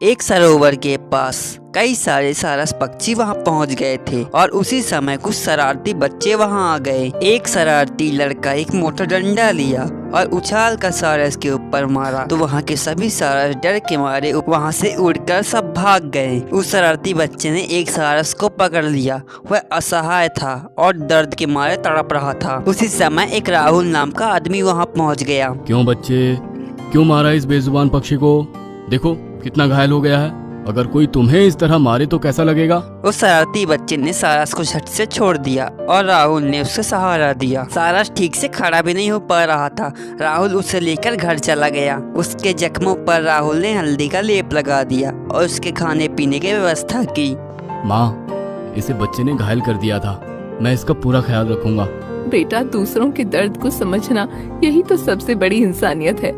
एक सरोवर के पास कई सारे सारस पक्षी वहां पहुंच गए थे और उसी समय कुछ शरारती बच्चे वहां आ गए। एक शरारती लड़का एक मोटा डंडा लिया और उछाल कर सारस के ऊपर मारा तो वहां के सभी सारस डर के मारे वहां से उड़कर सब भाग गए। उस शरारती बच्चे ने एक सारस को पकड़ लिया। वह असहाय था और दर्द के मारे तड़प रहा था। उसी समय एक राहुल नाम का आदमी वहां पहुंच गया। क्यों बच्चे, क्यों मारा इस बेजुबान पक्षी को? देखो कितना घायल हो गया है। अगर कोई तुम्हें इस तरह मारे तो कैसा लगेगा? उस शरारती बच्चे ने सारस को झट से छोड़ दिया और राहुल ने उसे सहारा दिया। सारस ठीक से खड़ा भी नहीं हो पा रहा था। राहुल उसे लेकर घर चला गया। उसके जख्मों पर राहुल ने हल्दी का लेप लगा दिया और उसके खाने पीने की व्यवस्था की। माँ, इसे बच्चे ने घायल कर दिया था। मैं इसका पूरा ख्याल रखूंगा। बेटा, दूसरों के दर्द को समझना यही तो सबसे बड़ी इंसानियत है।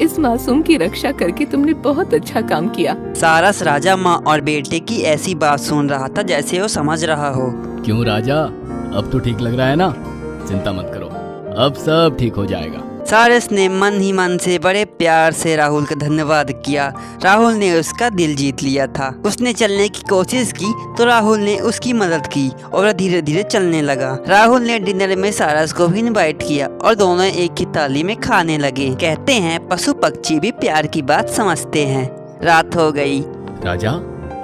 इस मासूम की रक्षा करके तुमने बहुत अच्छा काम किया। सारस राजा, माँ और बेटे की ऐसी बात सुन रहा था जैसे वो समझ रहा हो। क्यों राजा, अब तो ठीक लग रहा है ना? चिंता मत करो, अब सब ठीक हो जाएगा। सारस ने मन ही मन से बड़े प्यार से राहुल का धन्यवाद किया। राहुल ने उसका दिल जीत लिया था। उसने चलने की कोशिश की तो राहुल ने उसकी मदद की और वह धीरे धीरे चलने लगा। राहुल ने डिनर में सारस को भी इनवाइट किया और दोनों एक ही थाली में खाने लगे। कहते हैं पशु पक्षी भी प्यार की बात समझते हैं। रात हो गई। राजा,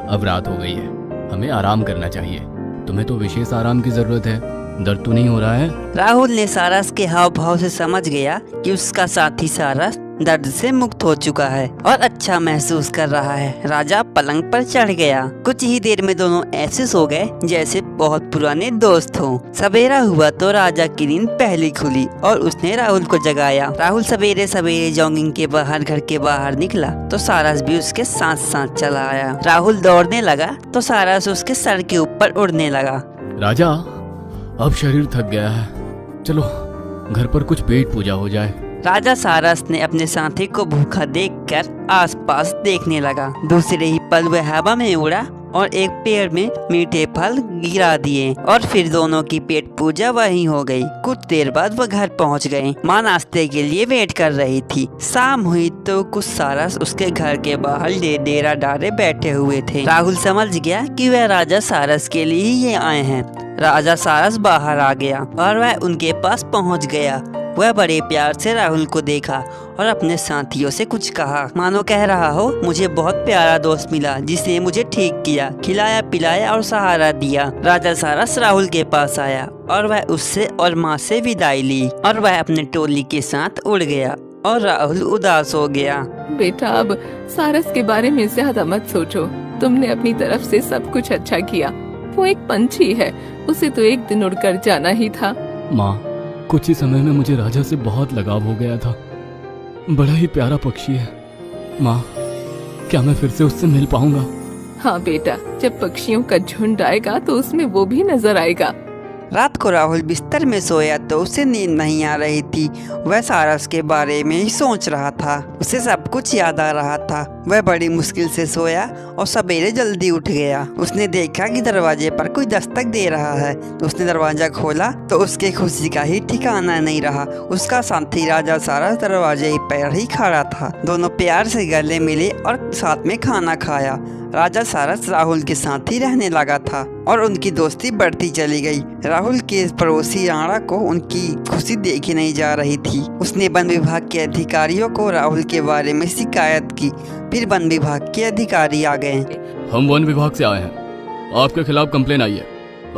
अब रात हो गई है, हमें आराम करना चाहिए। तुम्हें तो विशेष आराम की जरूरत है। दर्द तो नहीं हो रहा है? राहुल ने सारस के हाव भाव से समझ गया कि उसका साथी सारस दर्द से मुक्त हो चुका है और अच्छा महसूस कर रहा है। राजा पलंग पर चढ़ गया। कुछ ही देर में दोनों ऐसे सो गए जैसे बहुत पुराने दोस्त हों। सवेरा हुआ तो राजा की नींद पहली खुली और उसने राहुल को जगाया। राहुल सवेरे सवेरे जॉगिंग के बाहर घर के बाहर निकला तो सारस भी उसके साथ साथ चला आया। राहुल दौड़ने लगा तो सारस उसके सर के ऊपर उड़ने लगा। राजा, अब शरीर थक गया है, चलो घर पर कुछ पेट पूजा हो जाए। राजा सारस ने अपने साथी को भूखा देखकर आसपास देखने लगा। दूसरे ही पल वह हवा में उड़ा और एक पेड़ में मीठे फल गिरा दिए और फिर दोनों की पेट पूजा वहीं हो गई। कुछ देर बाद वह घर पहुंच गए। माँ नाश्ते के लिए वेट कर रही थी। शाम हुई तो कुछ सारस उसके घर के बाहर डेरा डाले बैठे हुए थे। राहुल समझ गया कि वह राजा सारस के लिए ही ये आए हैं। राजा सारस बाहर आ गया और वह उनके पास पहुंच गया। वह बड़े प्यार से राहुल को देखा और अपने साथियों से कुछ कहा, मानो कह रहा हो मुझे बहुत प्यारा दोस्त मिला जिसने मुझे ठीक किया, खिलाया पिलाया और सहारा दिया। राजा सारस राहुल के पास आया और वह उससे और माँ से विदाई ली और वह अपने टोली के साथ उड़ गया और राहुल उदास हो गया। बेटा, अब सारस के बारे में ज्यादा मत सोचो। तुमने अपनी तरफ से सब कुछ अच्छा किया। वो एक पंछी है, उसे तो एक दिन उड़कर जाना ही था। माँ, कुछ ही समय में मुझे राजा से बहुत लगाव हो गया था। बड़ा ही प्यारा पक्षी है। माँ, क्या मैं फिर से उससे मिल पाऊंगा? हाँ बेटा, जब पक्षियों का झुंड आएगा तो उसमें वो भी नजर आएगा। रात को राहुल बिस्तर में सोया तो उसे नींद नहीं आ रही थी। वह सारस के बारे में ही सोच रहा था। उसे सब कुछ याद आ रहा था। वह बड़ी मुश्किल से सोया और सवेरे जल्दी उठ गया। उसने देखा कि दरवाजे पर कोई दस्तक दे रहा है तो उसने दरवाजा खोला तो उसके खुशी का ही ठिकाना नहीं रहा। उसका साथी राजा सारस दरवाजे पर ही खड़ा था। दोनों प्यार से गले मिले और साथ में खाना खाया। राजा सारस राहुल के साथ ही रहने लगा था और उनकी दोस्ती बढ़ती चली गई। राहुल के पड़ोसी राणा को उनकी खुशी देखी नहीं जा रही थी। उसने वन विभाग के अधिकारियों को राहुल के बारे में शिकायत की। फिर वन विभाग के अधिकारी आ गए। हम वन विभाग से आए हैं। आपके खिलाफ कंप्लेन आई है।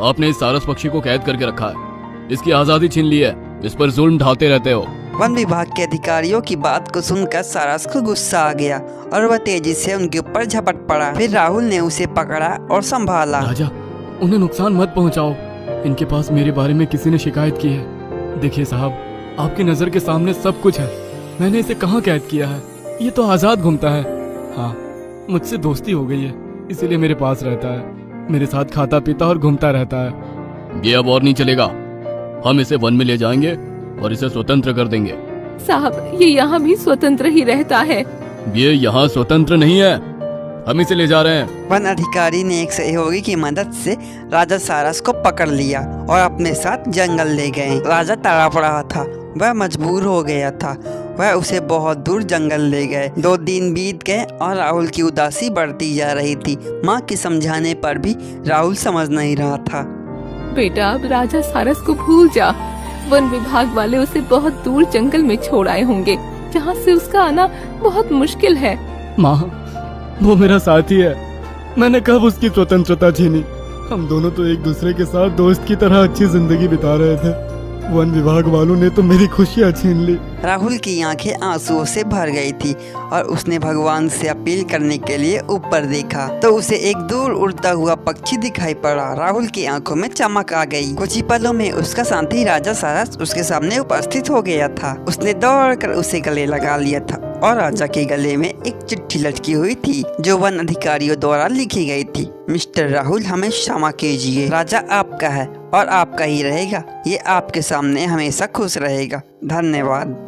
आपने इस सारस पक्षी को कैद करके रखा है, इसकी आजादी छीन ली है, इस पर जुल्म ढाते रहते हो। वन विभाग के अधिकारियों की बात को सुनकर सारस को गुस्सा आ गया और वह तेजी से उनके ऊपर झपट पड़ा। फिर राहुल ने उसे पकड़ा और संभाला। राजा, उन्हें नुकसान मत पहुंचाओ। इनके पास मेरे बारे में किसी ने शिकायत की है। देखिए साहब, आपकी नजर के सामने सब कुछ है। मैंने इसे कहाँ कैद किया है? ये तो आजाद घूमता है। हाँ, मुझसे दोस्ती हो गई है, इसीलिए मेरे पास रहता है। मेरे साथ खाता पीता और घूमता रहता है। ये अब और नहीं चलेगा। हम इसे वन में ले जाएंगे और इसे स्वतंत्र कर देंगे। साहब, ये यहाँ भी स्वतंत्र ही रहता है। ये यहाँ स्वतंत्र नहीं है। हम इसे ले जा रहे हैं। वन अधिकारी ने एक सहयोगी की मदद से राजा सारस को पकड़ लिया और अपने साथ जंगल ले गए। राजा तड़प रहा था, वह मजबूर हो गया था। वह उसे बहुत दूर जंगल ले गए। 2 दिन बीत गए और राहुल की उदासी बढ़ती जा रही थी। माँ के समझाने पर भी राहुल समझ नहीं रहा था। बेटा, अब राजा सारस को भूल जा। वन विभाग वाले उसे बहुत दूर जंगल में छोड़ आए होंगे, जहाँ से उसका आना बहुत मुश्किल है। माँ, वो मेरा साथी है। मैंने कब उसकी स्वतंत्रता छीनी? हम दोनों तो एक दूसरे के साथ दोस्त की तरह अच्छी जिंदगी बिता रहे थे। वन विभाग वालों ने तो मेरी खुशियाँ छीन ली। राहुल की आंखें आंसुओं से भर गई थी और उसने भगवान से अपील करने के लिए ऊपर देखा तो उसे एक दूर उड़ता हुआ पक्षी दिखाई पड़ा। राहुल की आंखों में चमक आ गई। कुछ ही पलों में उसका साथी राजा सारस उसके सामने उपस्थित हो गया था। उसने दौड़कर उसे गले लगा लिया था और राजा के गले में एक चिट्ठी लटकी हुई थी जो वन अधिकारियों द्वारा लिखी गई थी। मिस्टर राहुल, हमें क्षमा कीजिए। राजा आपका है और आपका ही रहेगा। ये आपके सामने हमेशा खुश रहेगा। धन्यवाद।